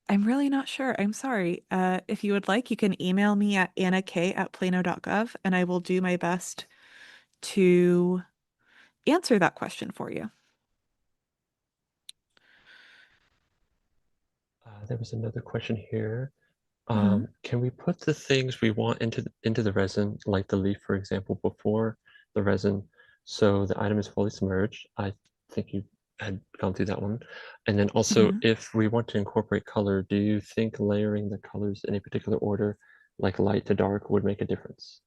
really not sure. I'm sorry. If you would like, you can email me at annak@plano.gov and I will do my best to answer that question for you. There was another question here. Hmm. Can we put the things we want into the resin, like the leaf, for example, before the resin, so the item is fully submerged? I think you had gone through that one. And then also, Hmm. if we want to incorporate color, do you think layering the colors in a particular order, like light to dark, would make a difference?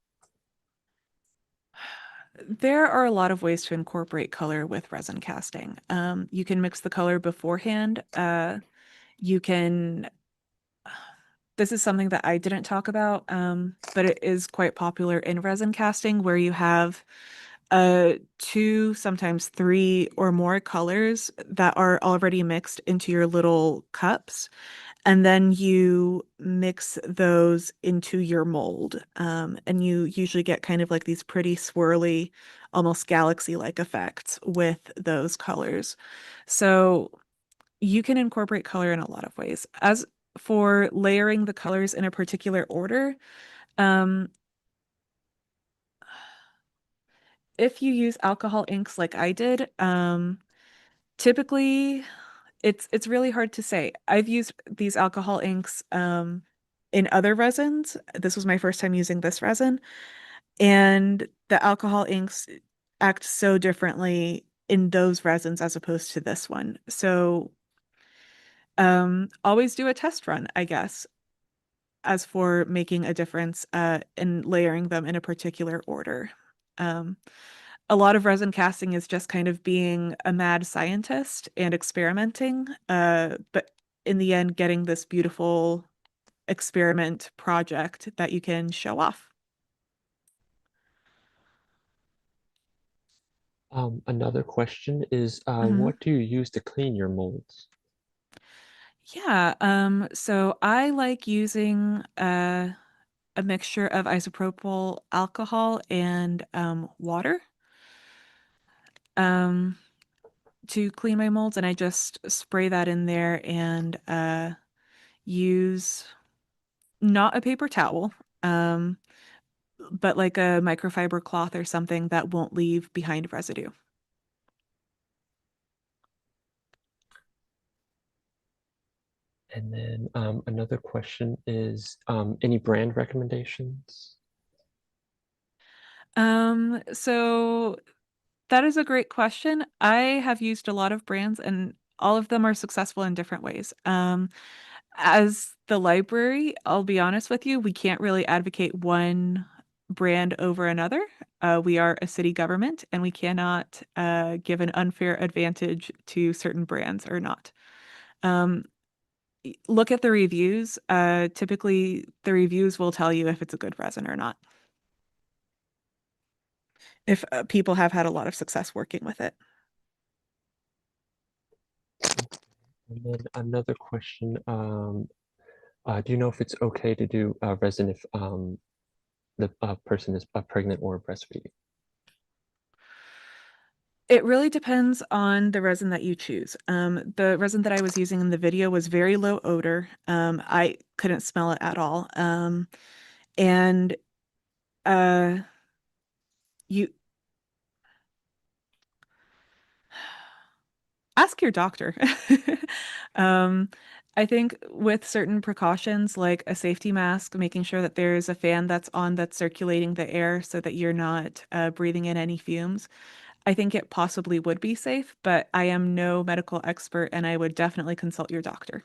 There are a lot of ways to incorporate color with resin casting. You can mix the color beforehand. You can, this is something that I didn't talk about, but it is quite popular in resin casting where you have two, sometimes three or more colors that are already mixed into your little cups. And then you mix those into your mold. And you usually get kind of like these pretty swirly, almost galaxy-like effects with those colors. So you can incorporate color in a lot of ways. As for layering the colors in a particular order, um, if you use alcohol inks like I did, typically it's really hard to say. I've used these alcohol inks in other resins. This was my first time using this resin, and the alcohol inks act so differently in those resins as opposed to this one. So always do a test run, I guess, as for making a difference in layering them in a particular order. Um, a lot of resin casting is just kind of being a mad scientist and experimenting, but in the end, getting this beautiful experiment project that you can show off. Another question is, Hmm. what do you use to clean your molds? Yeah, so I like using a mixture of isopropyl alcohol and water um, to clean my molds, and I just spray that in there and use not a paper towel, um, but like a microfiber cloth or something that won't leave behind residue. And then another question is, any brand recommendations? So that is a great question. I have used a lot of brands and all of them are successful in different ways. As the library, I'll be honest with you, we can't really advocate one brand over another. We are a city government and we cannot give an unfair advantage to certain brands or not. Um, look at the reviews. Typically, the reviews will tell you if it's a good resin or not, if people have had a lot of success working with it. And then another question, do you know if it's okay to do resin if the person is pregnant or breastfeeding? It really depends on the resin that you choose. The resin that I was using in the video was very low odor. I couldn't smell it at all. And uh, you ask your doctor. Um, I think with certain precautions like a safety mask, making sure that there's a fan that's on that's circulating the air so that you're not breathing in any fumes. I think it possibly would be safe, but I am no medical expert and I would definitely consult your doctor.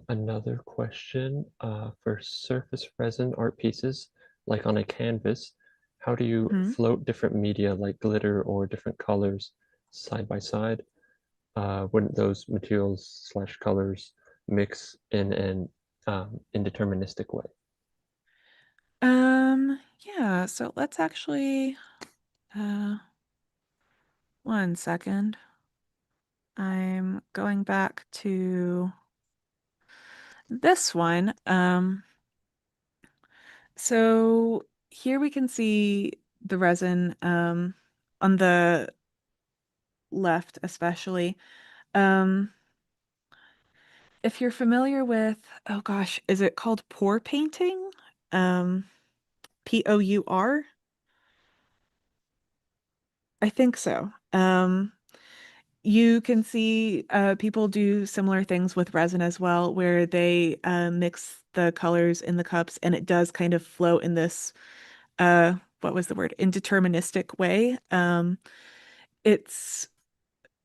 Another question, for surface resin art pieces, like on a canvas, how do you Mhm. float different media like glitter or different colors side by side? Wouldn't those materials slash colors mix in an indeterministic way? Yeah, so let's actually, uh, one second. I'm going back to this one. So here we can see the resin, on the left, especially. Um, if you're familiar with, oh gosh, is it called pour painting? Um, Pour? I think so. You can see people do similar things with resin as well, where they mix the colors in the cups and it does kind of flow in this, what was the word? Indeterministic way. It's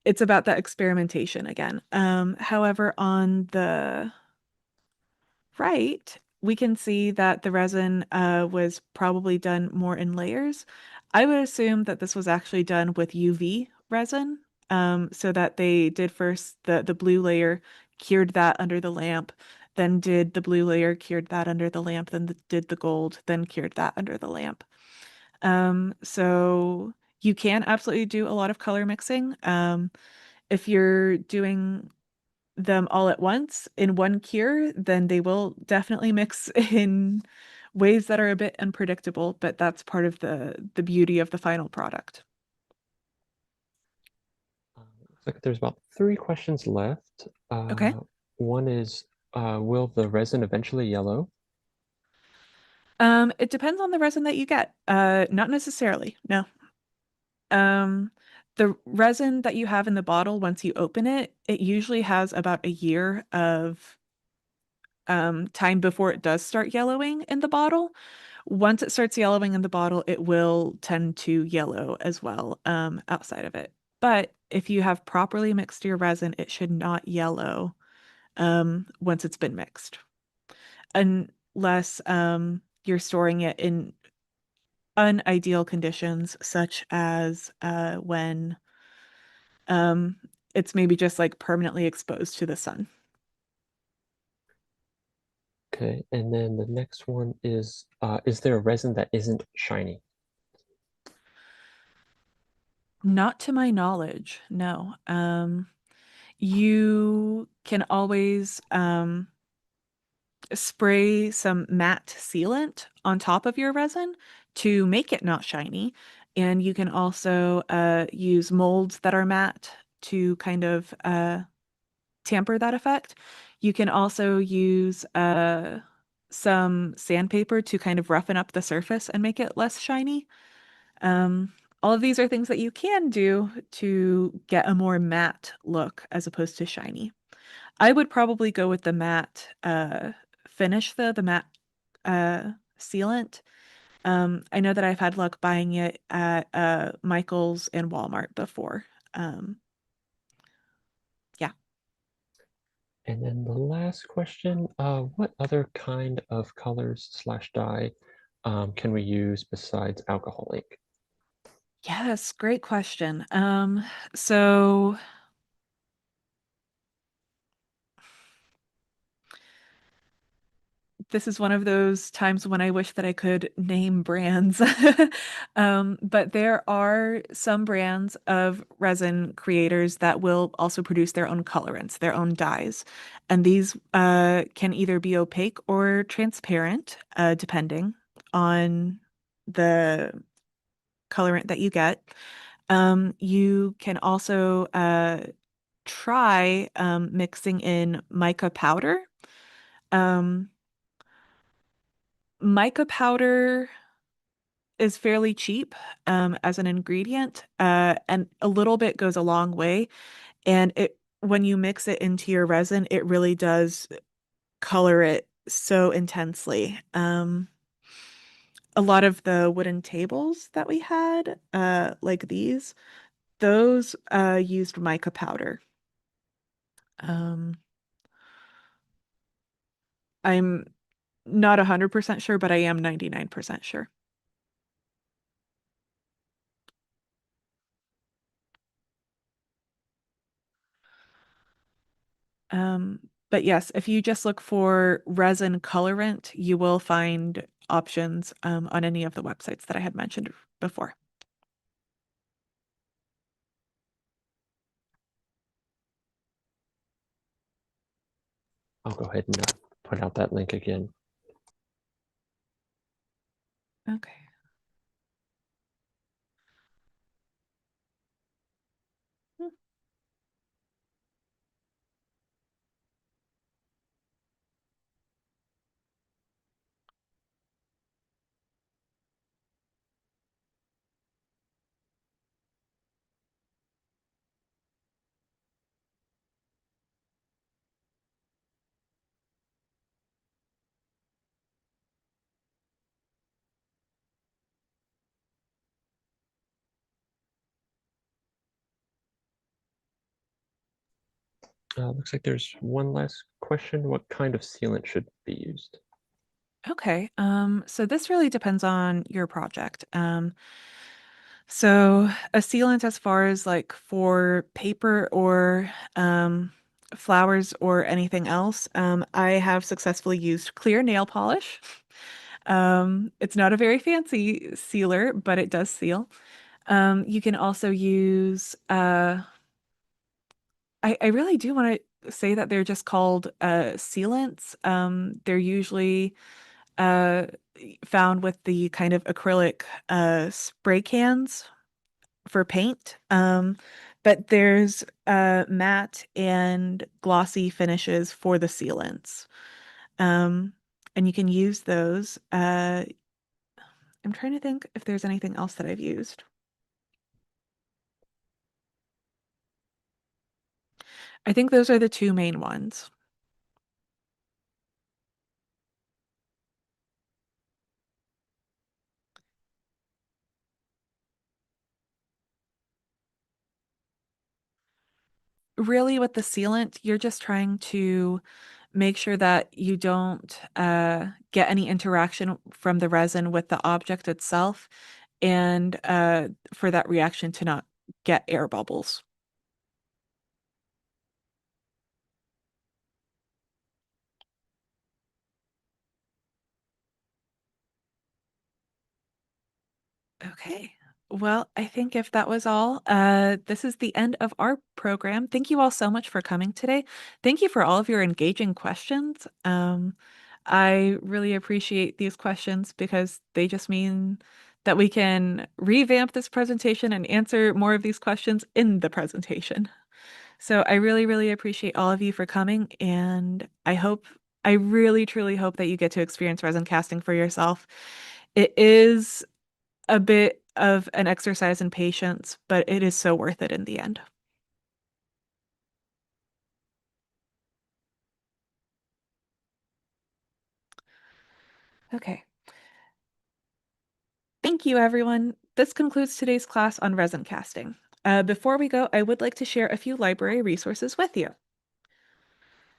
it's about that experimentation again. However, on the right, we can see that the resin was probably done more in layers. I would assume that this was actually done with UV resin, so that they did first the blue layer, cured that under the lamp, then did the blue layer, cured that under the lamp, then did the gold, then cured that under the lamp. So you can absolutely do a lot of color mixing. If you're doing them all at once in one cure, then they will definitely mix in ways that are a bit unpredictable, but that's part of the beauty of the final product. Looks like there's about 3 questions left. Okay. One is, will the resin eventually yellow? It depends on the resin that you get. Not necessarily, no. The resin that you have in the bottle, once you open it, it usually has about a year of time before it does start yellowing in the bottle. Once it starts yellowing in the bottle, it will tend to yellow as well outside of it. But if you have properly mixed your resin, it should not yellow once it's been mixed, unless you're storing it in unideal conditions, such as when um, it's maybe just like permanently exposed to the sun. Okay, and then the next one is there a resin that isn't shiny? Not to my knowledge, no. You can always spray some matte sealant on top of your resin to make it not shiny. And you can also use molds that are matte to kind of tamper that effect. You can also use some sandpaper to kind of roughen up the surface and make it less shiny. Um, all of these are things that you can do to get a more matte look as opposed to shiny. I would probably go with the matte finish though, the matte sealant. I know that I've had luck buying it at Michael's and Walmart before. Um, yeah. And then the last question, what other kind of colors slash dye can we use besides alcohol ink? Yes, great question. So this is one of those times when I wish that I could name brands. But there are some brands of resin creators that will also produce their own colorants, their own dyes. And these can either be opaque or transparent, depending on the colorant that you get. You can also try mixing in mica powder. Um, Mica powder is fairly cheap as an ingredient, and a little bit goes a long way. And it when you mix it into your resin, it really does color it so intensely. A lot of the wooden tables that we had, like these, those used mica powder. Um, I'm not 100% sure, but I am 99% sure. But yes, if you just look for resin colorant, you will find options on any of the websites that I had mentioned before. I'll go ahead and put out that link again. Okay. Hmm. Looks like there's one last question. What kind of sealant should be used? Okay, so this really depends on your project. So a sealant as far as like for paper or flowers or anything else, I have successfully used clear nail polish. It's not a very fancy sealer, but it does seal. You can also use I really do want to say that they're just called sealants. They're usually uh found with the kind of acrylic spray cans for paint. But there's matte and glossy finishes for the sealants. Um, and you can use those. I'm trying to think if there's anything else that I've used. I think those are the two main ones. Really, with the sealant, you're just trying to make sure that you don't get any interaction from the resin with the object itself, and for that reaction to not get air bubbles. Okay. Well, I think if that was all, this is the end of our program. Thank you all so much for coming today. Thank you for all of your engaging questions. I really appreciate these questions because they just mean that we can revamp this presentation and answer more of these questions in the presentation. So I really, really appreciate all of you for coming, and I really, truly hope that you get to experience resin casting for yourself. It is a bit of an exercise in patience, but it is so worth it in the end. Okay. Thank you, everyone. This concludes today's class on resin casting. Before we go, I would like to share a few library resources with you.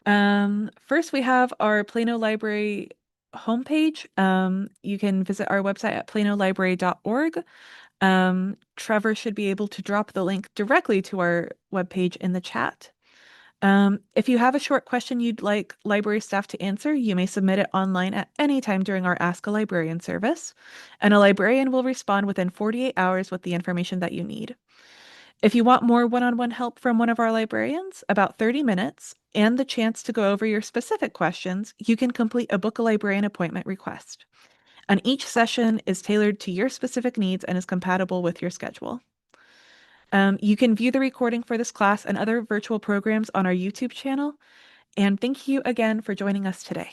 First, we have our Plano Library homepage. You can visit our website at planolibrary.org. Trevor should be able to drop the link directly to our webpage in the chat. If you have a short question you'd like library staff to answer, you may submit it online at any time during our Ask a Librarian service, and a librarian will respond within 48 hours with the information that you need. If you want more one-on-one help from one of our librarians, about 30 minutes, and the chance to go over your specific questions, you can complete a Book a Librarian appointment request. And each session is tailored to your specific needs and is compatible with your schedule. You can view the recording for this class and other virtual programs on our YouTube channel. And thank you again for joining us today.